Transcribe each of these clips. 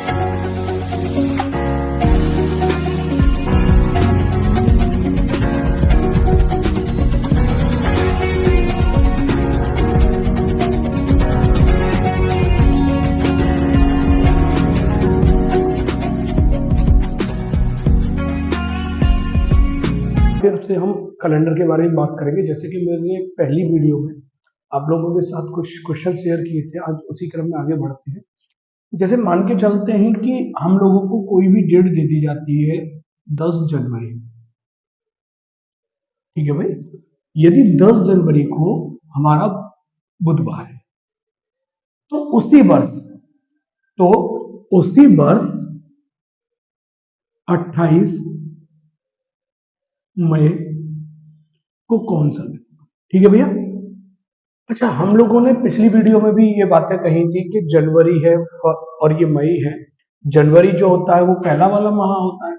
फिर से हम कैलेंडर के बारे में बात करेंगे। जैसे कि मैंने पहली वीडियो में आप लोगों के साथ कुछ क्वेश्चन शेयर किए थे, आज उसी क्रम में आगे बढ़ते हैं। जैसे मान के चलते हैं कि हम लोगों को कोई भी डेट दे दी जाती है 10 जनवरी, ठीक है भाई। यदि 10 जनवरी को हमारा बुधवार है तो उसी वर्ष 28 मई को कौन सा दिन, ठीक है भैया। अच्छा, हम लोगों ने पिछली वीडियो में भी ये बातें कही थी कि जनवरी है और ये मई है। जनवरी जो होता है वो पहला वाला माह होता है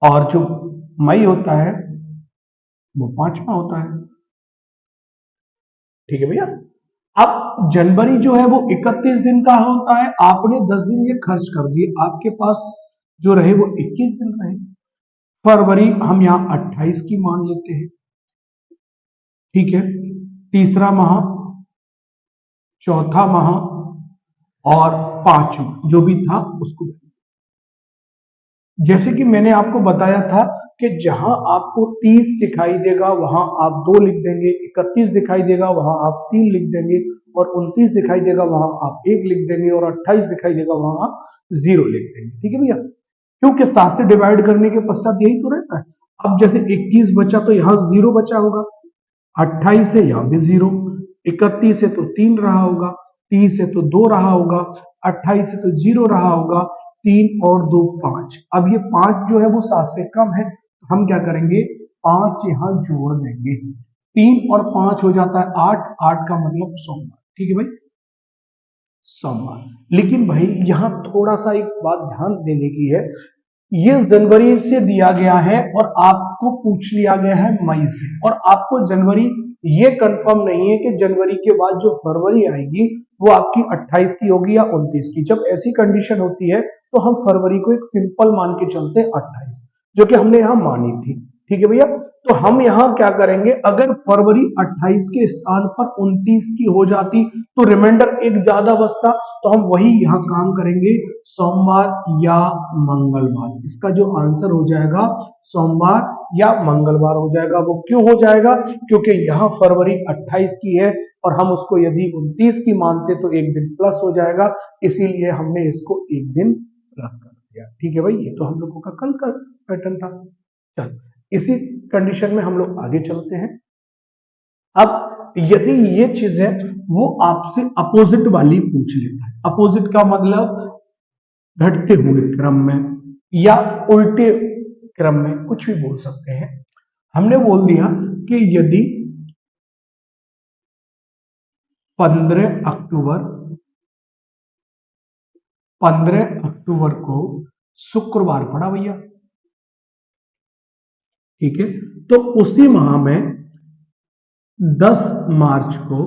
और जो मई होता है वो 5वां होता है, ठीक है भैया। अब जनवरी जो है वो 31 दिन का होता है, आपने 10 दिन ये खर्च कर दिए, आपके पास जो रहे वो 21 दिन रहे। फरवरी हम यहां 28 की मान लेते हैं, ठीक है। तीसरा माह, चौथा माह और 5वां जो भी था उसको, जैसे कि मैंने आपको बताया था कि जहां आपको 30 दिखाई देगा वहां आप 2 लिख देंगे, 31 दिखाई देगा वहां आप 3 लिख देंगे और 29 दिखाई देगा वहां आप 1 लिख देंगे और 28 दिखाई देगा वहां आप 0 लिख देंगे, ठीक है भैया। क्योंकि 7 से डिवाइड करने के पश्चात यही तो रहता है। अब जैसे 21 बचा तो यहां 0 बचा होगा, 28 है यहां भी 0, 31 है तो 3 रहा होगा, 30 है तो 2 रहा होगा, 28 है तो 0 रहा होगा, 3 और 2 5। अब ये 5 जो है वो 7 से कम है तो हम क्या करेंगे, 5 यहां जोड़ देंगे, 3 और 5 हो जाता है 8, 8 का मतलब सोमवार, ठीक है भाई, सोमवार। लेकिन भाई यहां थोड़ा सा एक बात ध्यान देने की है, ये जनवरी से दिया गया है और आपको पूछ लिया गया है मई से, और आपको जनवरी ये कंफर्म नहीं है कि जनवरी के बाद जो फरवरी आएगी वो आपकी 28 की होगी या 29 की। जब ऐसी कंडीशन होती है तो हम फरवरी को एक सिंपल मान के चलते हैं 28, जो कि हमने यहां मानी थी, ठीक है भैया। तो हम यहां क्या करेंगे, अगर फरवरी 28 के स्थान पर 29 की हो जाती तो रिमाइंडर एक ज्यादा बचता, तो हम वही यहां काम करेंगे, सोमवार या मंगलवार। इसका जो आंसर हो जाएगा सोमवार या मंगलवार हो जाएगा। वो क्यों हो जाएगा, क्योंकि यहां फरवरी 28 की है और हम उसको यदि 29 की मानते तो एक दिन प्लस हो जाएगा, इसीलिए हमने इसको एक दिन प्लस कर दिया, ठीक है भाई। ये तो हम लोगों का कल का पैटर्न था। चलो इसी कंडीशन में हम लोग आगे चलते हैं। अब यदि ये चीज है वो आपसे अपोजिट वाली पूछ लेता है, अपोजिट का मतलब घटते हुए क्रम में या उल्टे क्रम में, कुछ भी बोल सकते हैं। हमने बोल दिया कि यदि 15 अक्टूबर को शुक्रवार पड़ा भैया, ठीक है, तो उसी माह में 10 मार्च को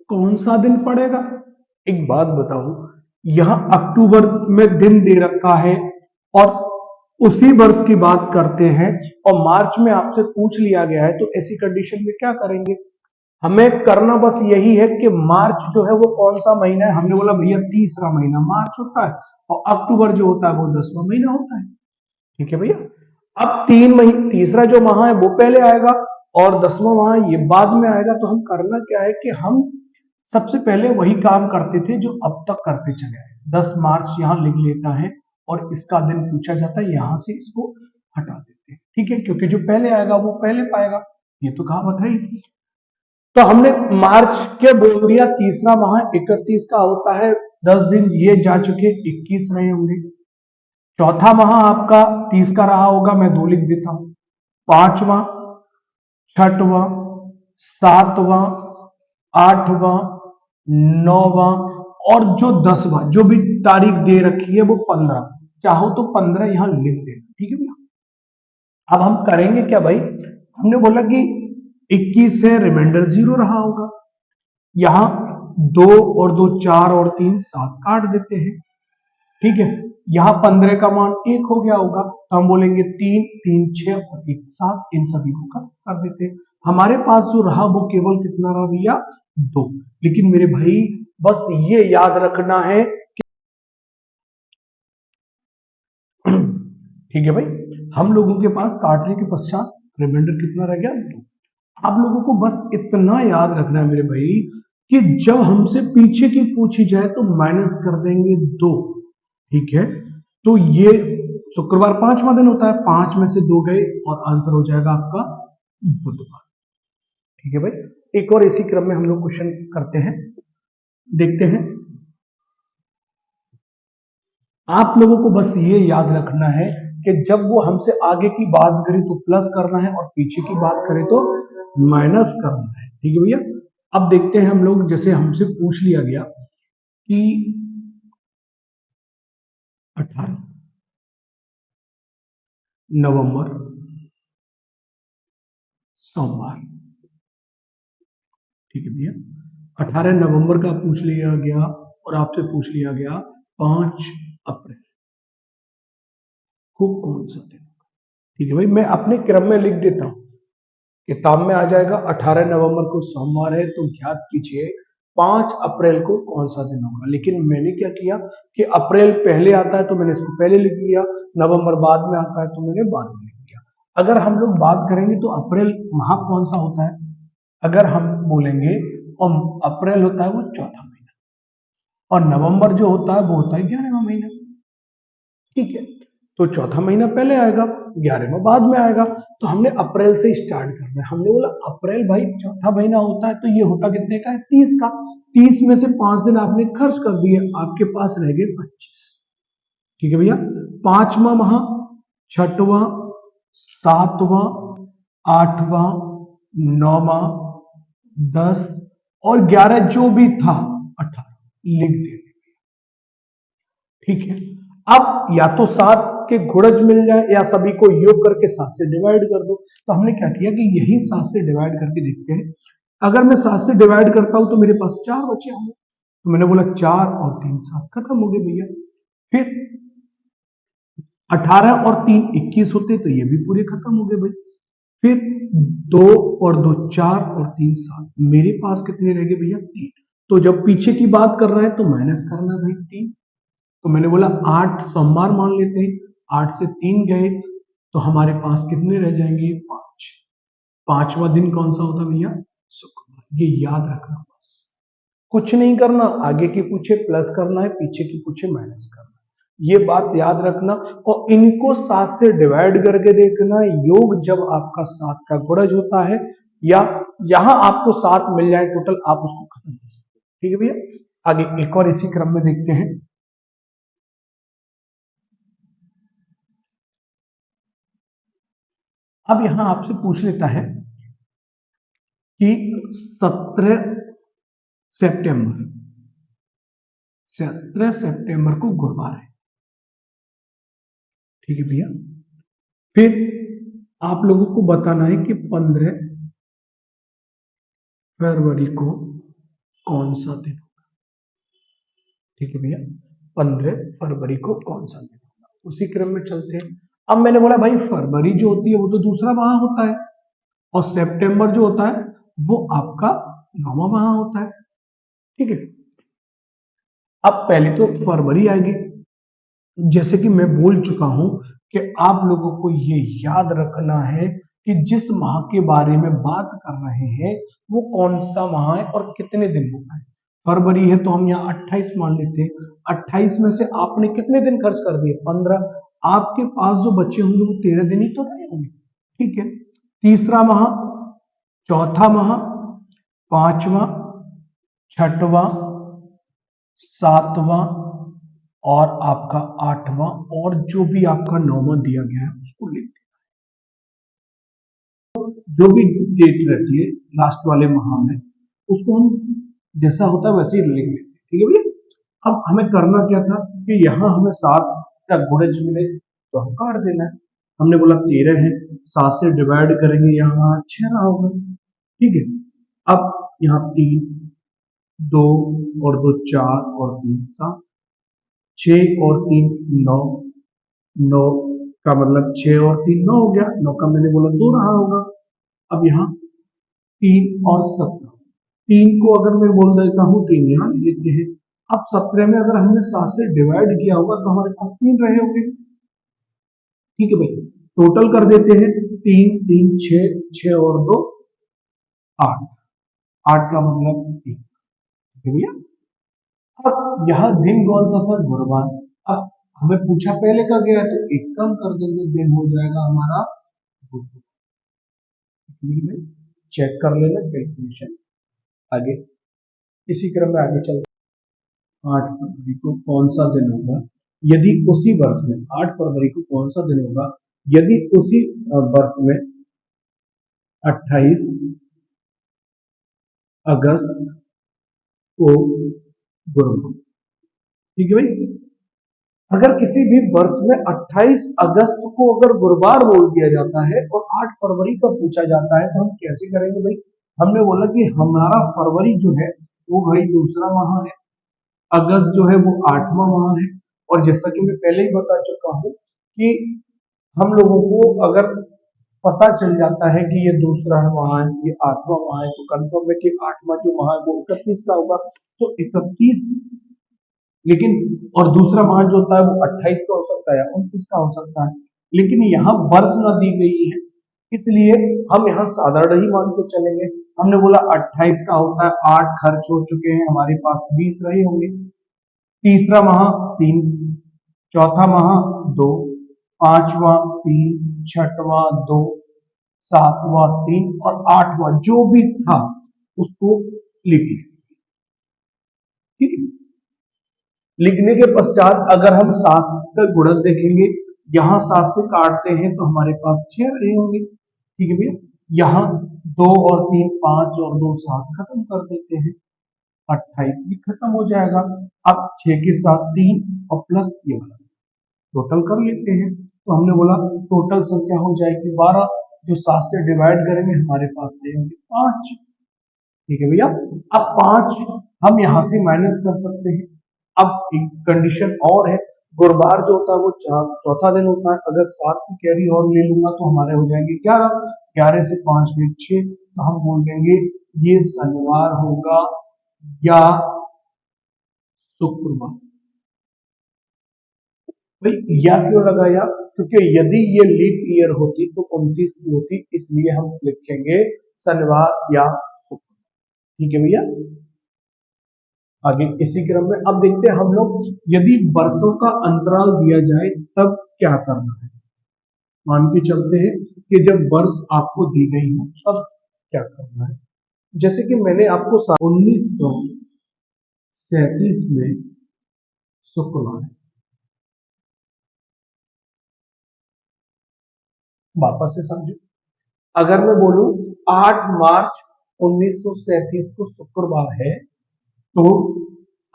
कौन सा दिन पड़ेगा। एक बात बताओ, यहां अक्टूबर में दिन दे रखा है और उसी वर्ष की बात करते हैं और मार्च में आपसे पूछ लिया गया है, तो ऐसी कंडीशन में क्या करेंगे, हमें करना बस यही है कि मार्च जो है वो कौन सा महीना है। हमने बोला भैया तीसरा महीना मार्च होता है और अक्टूबर जो होता है वो 10वां महीना होता है, ठीक है भैया। अब 3 महीने, तीसरा जो माह है वो पहले आएगा और 10वां माह ये बाद में आएगा। तो हम करना क्या है कि हम सबसे पहले वही काम करते थे जो अब तक करते चले आए। 10 मार्च यहां लिख लेता है और इसका दिन पूछा जाता है, यहां से इसको हटा देते हैं, ठीक है, क्योंकि जो पहले आएगा वो पहले पाएगा, ये तो कहावत है ही। तो हमने मार्च के बोल दिया, तीसरा माह 31 का होता है, 10 दिन ये जा चुके, 21 रहे होंगे। चौथा माह आपका 30 का रहा होगा, मैं 2 लिख देता हूं। 5वां, 6वां, 7वां, 8वां, 9वां और जो 10वां जो भी तारीख दे रखी है वो 15, चाहो तो 15 यहां लिख देना, ठीक है भैया। अब हम करेंगे क्या भाई, हमने बोला कि 21 है, रिमाइंडर 0 रहा होगा, यहां 2 और 2 4 और 3 7 काट देते हैं। ठीक है, यहाँ 15 का मान 1 हो गया होगा, तो हम बोलेंगे 3 3 6 और 1 7, इन सभी को कर देते हैं। हमारे पास जो रहा वो केवल कितना रहा भैया, 2। लेकिन मेरे भाई बस ये याद रखना है ठीक है भाई, हम लोगों के पास काटने के पश्चात रिमाइंडर कितना रह गया, 2। आप लोगों को बस इतना याद रखना है मेरे भाई कि जब हमसे पीछे की पूछी जाए तो माइनस कर देंगे 2। ठीक है, तो ये शुक्रवार 5वां दिन होता है, 5 में से 2 गए और आंसर हो जाएगा आपका बुधवार। ठीक है भाई, एक और इसी क्रम में हम लोग क्वेश्चन करते हैं, देखते हैं। आप लोगों को बस ये याद रखना है कि जब वो हमसे आगे की बात करे तो प्लस करना है और पीछे की बात करे तो माइनस करना है। ठीक है भैया, अब देखते हैं हम लोग, जैसे हमसे पूछ लिया गया कि 18 नवंबर सोमवार। ठीक है भैया, 18 नवंबर का पूछ लिया गया और आपसे पूछ लिया गया 5 अप्रैल को कौन सा दिन। ठीक है भाई, मैं अपने क्रम में लिख देता हूं, किताब में आ जाएगा 18 नवंबर को सोमवार है, तो ज्ञात कीजिए 5 अप्रैल को कौन सा दिन होगा। लेकिन मैंने क्या किया कि अप्रैल पहले आता है तो मैंने इसको पहले लिख लिया, नवंबर बाद में आता है तो मैंने बाद में लिख लिया। अगर हम लोग बात करेंगे तो अप्रैल माह कौन सा होता है, अगर हम बोलेंगे और अप्रैल होता है वो चौथा महीना, और नवंबर जो होता है वो होता है 11वां महीना। ठीक है, तो चौथा महीना पहले आएगा, 11वां बाद में आएगा, तो हमने अप्रैल से स्टार्ट करना है। हमने बोला अप्रैल भाई चौथा महीना होता है, तो ये होता कितने का है, 30 का। 30 में से 5 दिन आपने खर्च कर दिए, आपके पास रह गए 25। ठीक है भैया, 5वां माह, 6वां, 7वां, 8वां, 9वां, 10 और 11 जो भी था 18 लिख दे। ठीक है, अब या तो 7 के गुणज मिल जाए या सभी को योग करके 7 से डिवाइड कर दो। तो हमने क्या किया कि यही 7 से डिवाइड करके देखते हैं। अगर मैं 7 से डिवाइड करता हूं तो मेरे पास 4 बचे होंगे, तो मैंने बोला 4 और 3 7, खत्म हो गए भैया। फिर 18 और 3 21 होते तो ये भी पूरे खत्म हो गए भाई। फिर 2 और 2 4 और 3 7, मेरे पास कितने रह गए भैया, 3। तो जब पीछे की बात कर रहा है तो माइनस करना भाई 3। तो मैंने बोला 8 सोमवार मान लेते हैं, 8 से 3 गए तो हमारे पास कितने रह जाएंगे, 5। 5वां दिन कौन सा होता भैया, शुक्रवार। ये याद रखना, बस कुछ नहीं करना, आगे की पूछे प्लस करना है, पीछे की पूछे माइनस करना है, ये बात याद रखना। और इनको 7 से डिवाइड करके देखना, योग जब आपका 7 का गुणज होता है या यहां आपको 7 मिल जाए टोटल, आप उसको खत्म कर सकते हैं। ठीक है भैया, आगे एक और इसी क्रम में देखते हैं। अब यहां आपसे पूछ लेता है कि 17 सितंबर, 17 सितंबर को गुरुवार है। ठीक है भैया, फिर आप लोगों को बताना है कि 15 फरवरी को कौन सा दिन होगा। ठीक है भैया, 15 फरवरी को कौन सा दिन होगा, उसी क्रम में चलते हैं। अब मैंने बोला भाई फरवरी जो होती है वो तो दूसरा माह होता है, और सितंबर जो होता है वो आपका 9वां माह होता है। ठीक है, अब पहले तो फरवरी आएगी, जैसे कि मैं बोल चुका हूं कि आप लोगों को ये याद रखना है कि जिस माह के बारे में बात कर रहे हैं वो कौन सा माह है और कितने दिन होता है। फरवरी है तो हम यहाँ 28 मान लेते हैं, 28 में से आपने कितने दिन खर्च कर दिए, 15। आपके पास जो बचे होंगे वो 13 दिन ही तो रहे होंगे। ठीक है, तीसरा माह, चौथा माह, 5वां, 6वां, 7वां और आपका 8वां, और जो भी आपका 9वां दिया गया है उसको लिख दें। जो भी डेट रहती है लास्ट वाले माह में उसको हम जैसा होता है वैसे ही लिख लेते हैं। ठीक है भैया, अब हमें करना क्या था कि यहाँ हमें 7 का गुणज मिले तो हम काट देना है। हमने बोला 13 है, 7 से डिवाइड करेंगे, यहाँ 6 रहा होगा। ठीक है, अब यहाँ 3 2 और 2 4 और 3 7, 6 और 3 9, 9 का मतलब 6 और 3 9 हो गया, 9 का मैंने बोला 2 रहा होगा। अब यहाँ 3 और 17, 3 को अगर मैं बोल देता हूँ 3 यहाँ लिख लेते हैं। अब 17 में अगर हमने 7 से डिवाइड किया होगा तो हमारे पास 3 रहे होंगे। ठीक है भाई, टोटल कर देते हैं। 3 3 6, 6 और 2 8, 8 का मतलब 1। ठीक है भैया। अब यहाँ दिन कौन सा था? गुरुवार। अब हमें पूछा पहले का गया है तो एक कम कर देंगे, दिन हो जाएगा हमारा बुधवार। चेक कर लेना कैलकुलेशन आगे, इसी क्रम में आगे चलते। 8 फरवरी को कौन सा दिन होगा यदि उसी वर्ष में 8 फरवरी को कौन सा दिन होगा यदि उसी वर्ष में 28 अगस्त को गुरुवार। ठीक है भाई, अगर किसी भी वर्ष में 28 अगस्त को अगर गुरुवार बोल दिया जाता है और 8 फरवरी का पूछा जाता है तो हम कैसे करेंगे भाई? हमने बोला कि हमारा फरवरी जो है वो भाई दूसरा माह है, अगस्त जो है वो 8वां माह है। और जैसा कि मैं पहले ही बता चुका हूं कि हम लोगों को अगर पता चल जाता है कि ये दूसरा माह है, ये 8वां माह है, तो कंफर्म है कि 8वां जो माह है वो 31 का होगा, तो 31। लेकिन और दूसरा माह जो होता है वो 28 का हो सकता है या 29 का हो सकता है, लेकिन यहाँ वर्ष ना दी गई है इसलिए हम यहाँ साधारण ही मान के चलेंगे। हमने बोला 28 का होता है, 8 खर्च हो चुके हैं, हमारे पास 20 रहे होंगे। तीसरा माह 3, चौथा माह 2, पांचवा 3, छठवां 2, सातवां 3 और 8वां जो भी था उसको लिख लिया। ठीक है, लिखने के पश्चात अगर हम 7 का गुणज देखेंगे, यहाँ 7 से काटते हैं तो हमारे पास 6 रहे होंगे। ठीक है भैया, यहाँ 2 और 3 5 और 2 7 खत्म कर देते हैं, 28 भी खत्म हो जाएगा। अब 6 के साथ 3 और प्लस ये वाला टोटल कर लेते हैं, तो हमने बोला टोटल संख्या हो जाएगी 12, जो 7 से डिवाइड करेंगे हमारे पास रहेंगे 5। ठीक है भैया, अब 5 हम यहां से माइनस कर सकते हैं। अब एक कंडीशन और है, गुरुवार जो होता है वो चौथा दिन होता है, अगर 7 की कैरी और ले लूंगा तो हमारे हो जाएंगे 11, 11 से 5 में 6, तो हम बोल देंगे ये शनिवार होगा या शुक्रवार। भाई या क्यों लगाया? क्योंकि यदि ये लीप ईयर होती तो 29 की होती, इसलिए हम लिखेंगे शनिवार या शुक्रवार। ठीक है भैया, आगे इसी क्रम में अब देखते हैं हम लोग, यदि वर्षों का अंतराल दिया जाए तब क्या करना है। मान के चलते हैं कि जब वर्ष आपको दी गई हो तब क्या करना है। जैसे कि मैंने आपको 1937 में शुक्रवार है, वापस से समझो। अगर मैं बोलूं 8 मार्च 1937 को शुक्रवार है, तो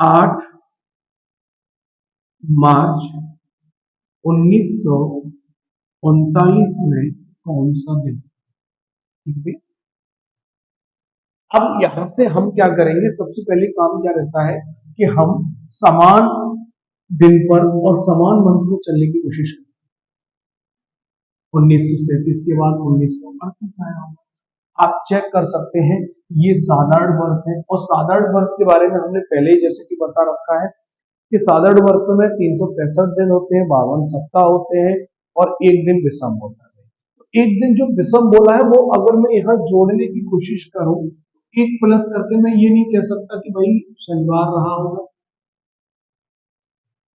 8 मार्च 1939 में कौन सा दिन? ठीक है, अब यहां से हम क्या करेंगे, सबसे पहले काम क्या रहता है कि हम समान दिन पर और समान मंथ में चलने की कोशिश करें। 1937 के बाद 1938 आया होगा, आप चेक कर सकते हैं, ये साधारण वर्ष है। और साधारण वर्ष के बारे में हमने पहले ही जैसे कि बता रखा है कि साधारण वर्ष में 365 दिन होते हैं, 52 सप्ताह होते हैं और एक दिन विषम होता है। एक दिन जो विषम बोला है वो अगर मैं यहाँ जोड़ने की कोशिश करूं, एक प्लस करके मैं ये नहीं कह सकता कि भाई शनिवार रहा होगा।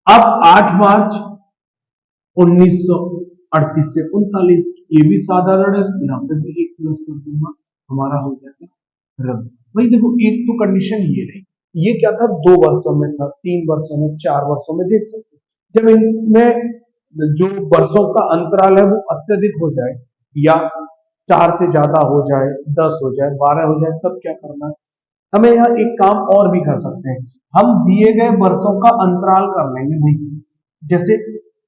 अब 8 मार्च 1938 से 39 ये भी साधारण है, यहाँ पे भी एक प्लस कर दूंगा, हमारा हो जाएगा रवि। भाई देखो, एक तो कंडीशन ये रही, ये क्या था, 2 वर्षों में था, 3 वर्षों में, 4 वर्षों में, देख सकते जब इनमें जो वर्षों का अंतराल है वो अत्यधिक हो जाए या 4 से ज्यादा हो जाए, 10 हो जाए, 12 हो जाए, तब क्या करना है, हमें यहाँ एक काम और भी कर सकते हैं। हम दिए गए वर्षों का अंतराल कर लेंगे भाई, जैसे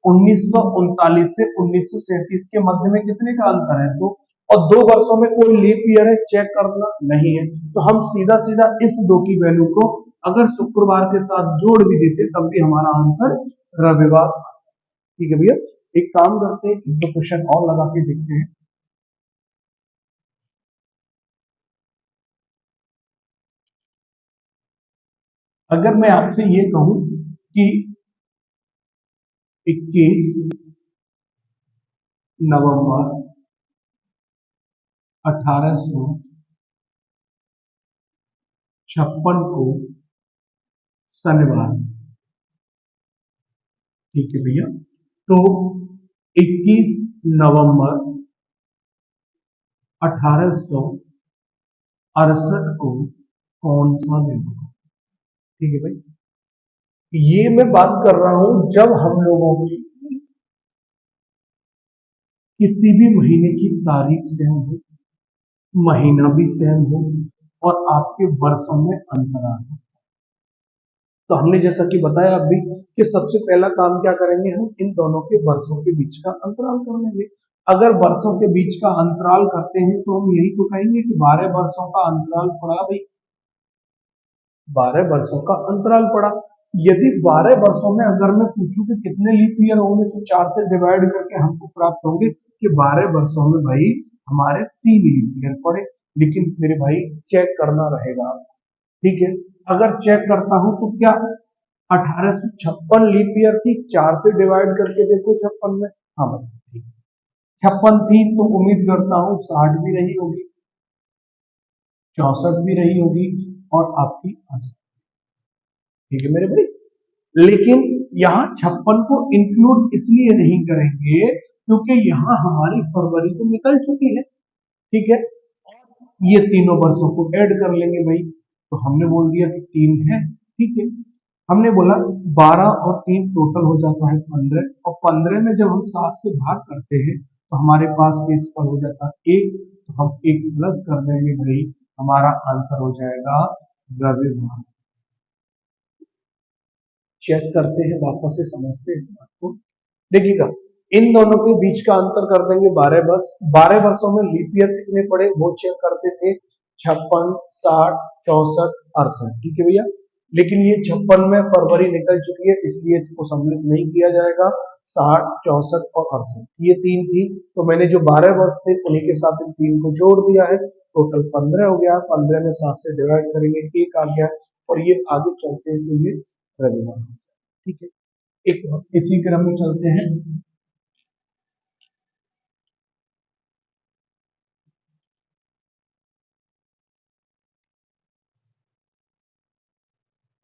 1939 से 1937 के मध्य में कितने का अंतर है, तो और 2 वर्षों में कोई लीप ईयर है चेक करना नहीं है, तो हम सीधा सीधा इस 2 की वैल्यू को अगर शुक्रवार के साथ जोड़ भी देते तब भी हमारा आंसर रविवार। ठीक है भैया, एक काम करते हैं, एक दो क्वेश्चन और लगा के देखते हैं। अगर मैं आपसे ये कहूं कि 21 नवंबर 1856 को शनिवार, ठीक है भैया, तो 21 नवंबर 1868 को कौन सा दिन होगा? ठीक है भाई, ये मैं बात कर रहा हूं जब हम लोगों की किसी भी महीने की तारीख सेम हो, महीना भी सेम हो और आपके वर्षों में अंतराल हो। तो हमने जैसा कि बताया अभी कि सबसे पहला काम क्या करेंगे, हम इन दोनों के वर्षों के बीच का अंतराल कर लेंगे। अगर वर्षों के बीच का अंतराल करते हैं तो हम यही तो कहेंगे कि 12 वर्षों का अंतराल पड़ा भाई, 12 वर्षों का अंतराल पड़ा। यदि 12 वर्षों में अगर मैं पूछूं कि कितने लीप ईयर होंगे तो 4 से डिवाइड करके हमको प्राप्त होंगे कि 12 वर्षों में भाई हमारे 3 लीप ईयर पड़े। लेकिन मेरे भाई चेक करना रहेगा, ठीक है, अगर चेक करता हूं तो क्या 1856 लीप ईयर थी, 4 से डिवाइड करके देखो 56 में, हाँ भाई ठीक, 56 थी तो उम्मीद करता हूं 60 भी रही होगी, 64 भी रही होगी और आपकी 80। ठीक है मेरे भाई, लेकिन यहाँ 56 को इंक्लूड इसलिए नहीं करेंगे क्योंकि यहाँ हमारी फरवरी तो निकल चुकी है, ठीक है, ये तीनों वर्षों को ऐड कर लेंगे भाई, तो हमने बोल दिया कि 3 है, ठीक है, हमने बोला 12 और 3 टोटल हो जाता है 15, और 15 में जब हम 7 से भाग करते हैं तो हमारे पास शेष पर हो जाता है 1, तो हम 1 प्लस कर देंगे भाई, हमारा आंसर हो जाएगा रविवार। चेक करते हैं वापस से, समझते हैं इस बात को, देखिएगा इन दोनों के बीच का अंतर कर देंगे 12 वर्ष। 12 वर्षों में लीप ईयर कितने पड़े वो चेक करते थे, 56, 60, 64, 68, ठीक है भैया, लेकिन ये 56 में फरवरी निकल चुकी है इसलिए इसको सम्मिलित नहीं किया जाएगा। 60, 64 और 68 ये 3 थी, तो मैंने जो 12 वर्ष थे उन्हीं के साथ इन 3 को जोड़ दिया है, टोटल 15 हो गया, 15 में 7 से डिवाइड करेंगे 1 आ गया, और ये आगे चलते हैं तो ये रविवार, ठीक है, एक इसी क्रम में चलते हैं।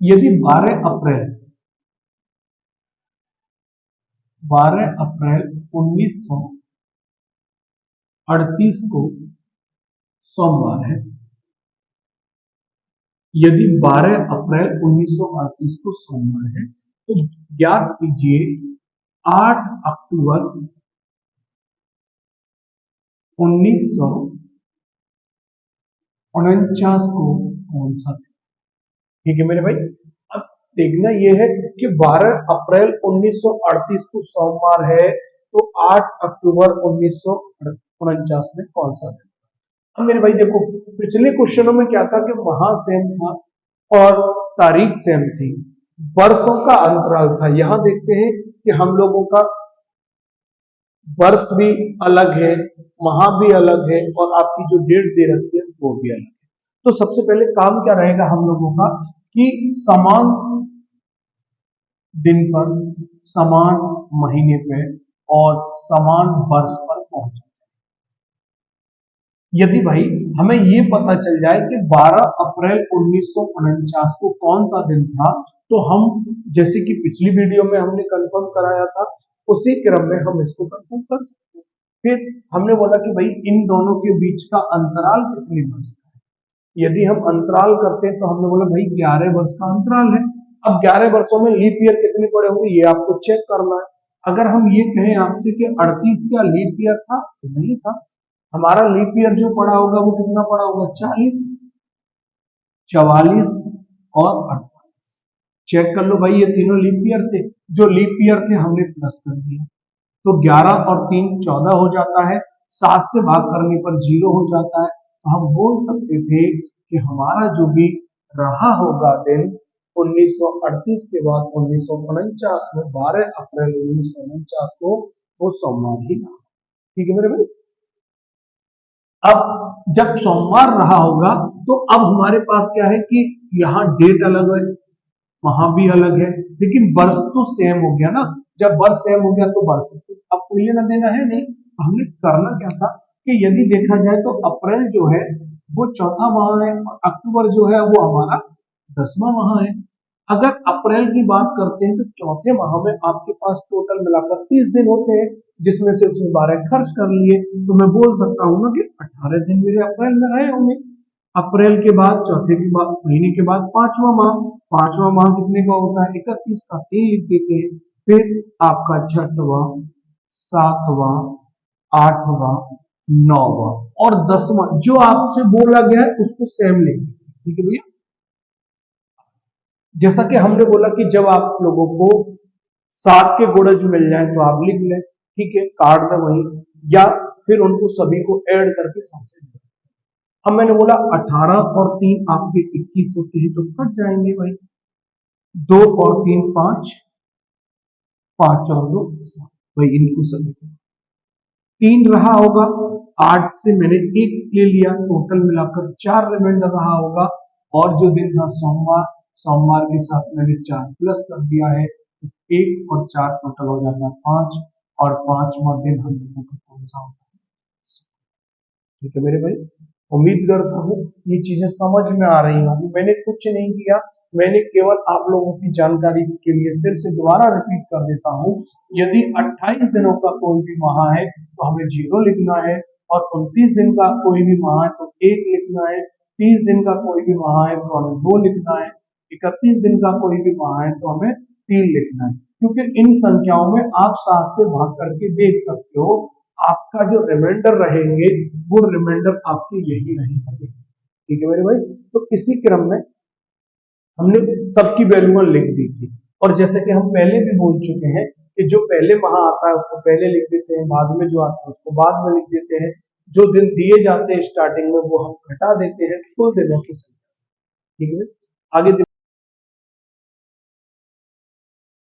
यदि 12 अप्रैल 1938 को सोमवार है, यदि 12 अप्रैल 1938 को सोमवार है तो ज्ञात कीजिए 8 अक्टूबर 1949 को कौन सा दिन? ठीक है मेरे भाई, अब देखना यह है कि 12 अप्रैल 1938 को सोमवार है तो 8 अक्टूबर 1949 में कौन सा दिन? अब मेरे भाई देखो, पिछले क्वेश्चनों में क्या था कि वहां सेम था और तारीख सेम थी, वर्षों का अंतराल था। यहां देखते हैं कि हम लोगों का वर्ष भी अलग है, माह भी अलग है, और आपकी जो डेट दे रखी है वो भी अलग है। तो सबसे पहले काम क्या रहेगा हम लोगों का कि समान दिन पर, समान महीने पे और समान वर्ष पर पहुंच, यदि भाई हमें ये पता चल जाए कि 12 अप्रैल 1949 को कौन सा दिन था, तो हम जैसे कि पिछली वीडियो में हमने कंफर्म कराया था उसी क्रम में हम इसको कंफर्म कर सकते हैं। फिर हमने बोला कि भाई इन दोनों के बीच का अंतराल कितने वर्ष का है, यदि हम अंतराल करते हैं तो हमने बोला भाई 11 वर्ष का अंतराल है। अब 11 वर्षों में लीप ईयर कितने पड़े होंगे ये आपको चेक करना है। अगर हम ये कहें आपसे कि 38 क्या लीप ईयर था, तो नहीं था, हमारा लीप ईयर जो पड़ा होगा वो कितना पड़ा होगा, 40, 44 और 48। चेक कर लो भाई, ये तीनों लीप ईयर थे, जो लीप ईयर थे हमने प्लस कर दिया, तो 11 और 3 14 हो जाता है, 7 से भाग करने पर 0 हो जाता है, तो हम बोल सकते थे कि हमारा जो भी रहा होगा दिन 1938 के बाद 1949 में 12 अप्रैल 1949 को वो सोमवार ही रहा। ठीक है मेरे भाई। अब जब सोमवार रहा होगा तो अब हमारे पास क्या है कि यहाँ डेट अलग है, वहां भी अलग है, लेकिन वर्ष तो सेम हो गया ना। जब वर्ष सेम हो गया तो वर्ष से अब कोई लेना देना है नहीं। तो हमने करना क्या था कि यदि देखा जाए तो अप्रैल जो है वो चौथा माह है और अक्टूबर जो है वो हमारा 10वां माह है। अगर अप्रैल की बात करते हैं तो चौथे माह में आपके पास टोटल मिलाकर 30 दिन होते हैं, जिसमें से उसने 12 खर्च कर लिए, तो मैं बोल सकता हूँ ना कि 18 दिन मेरे अप्रैल में रहे होंगे। अप्रैल के बाद चौथे के बाद महीने के बाद पांचवा माह कितने का होता है? 31 का, 3 लिख देते हैं। फिर आपका छठवां, सातवां, आठवां, नौवां और 10वां जो आपसे बोला गया है उसको सेम लिख। ठीक है भैया। जैसा कि हमने बोला कि जब आप लोगों को 7 के गुणज मिल जाए तो आप लिख लें, ठीक है, कार्ड में वही, या फिर उनको सभी को ऐड करके साथ से। अब मैंने बोला 18 और 3 आपके 21 होते हैं तो कट जाएंगे भाई। 2 और 3 5, 5 और 2 7 भाई, इनको सभी को 3 रहा होगा। 8 से मैंने 1 ले लिया, टोटल मिलाकर 4 रिमाइंडर रहा होगा। और जो दिन था सोमवार, सोमवार के साथ मैंने 4 प्लस कर दिया है, 1 और 4 टोटल हो जाता है 5, और 5वां दिन हम लोगों का कौन सा होता है? ठीक है मेरे भाई। उम्मीद करता हूँ ये चीजें समझ में आ रही होंगी। मैंने कुछ नहीं किया, मैंने केवल आप लोगों की जानकारी के लिए फिर से दोबारा रिपीट कर देता हूँ। यदि 28 दिनों का कोई भी माह है तो हमें 0 लिखना है, और 29 दिन का कोई भी माह है तो 1 लिखना है, 30 दिन का कोई भी माह है तो हमें 2 लिखना है, 31 दिन का कोई भी माह है तो हमें 3 लिखना है। क्योंकि इन संख्याओं में आप 7 से भाग करके देख सकते हो, आपका जो रिमाइंडर रहेंगे वो रिमाइंडर आपके यही रहेंगे। ठीक है मेरे भाई। तो इसी क्रम में हमने सबकी वैल्यूआं लिख दी थी, और जैसे कि हम पहले भी बोल चुके हैं कि जो पहले माह आता है उसको पहले लिख देते हैं, बाद में जो आता है उसको बाद में लिख देते हैं, जो दिन दिए जाते हैं स्टार्टिंग में वो हम घटा देते हैं कुल दिनों की संख्या। ठीक है, आगे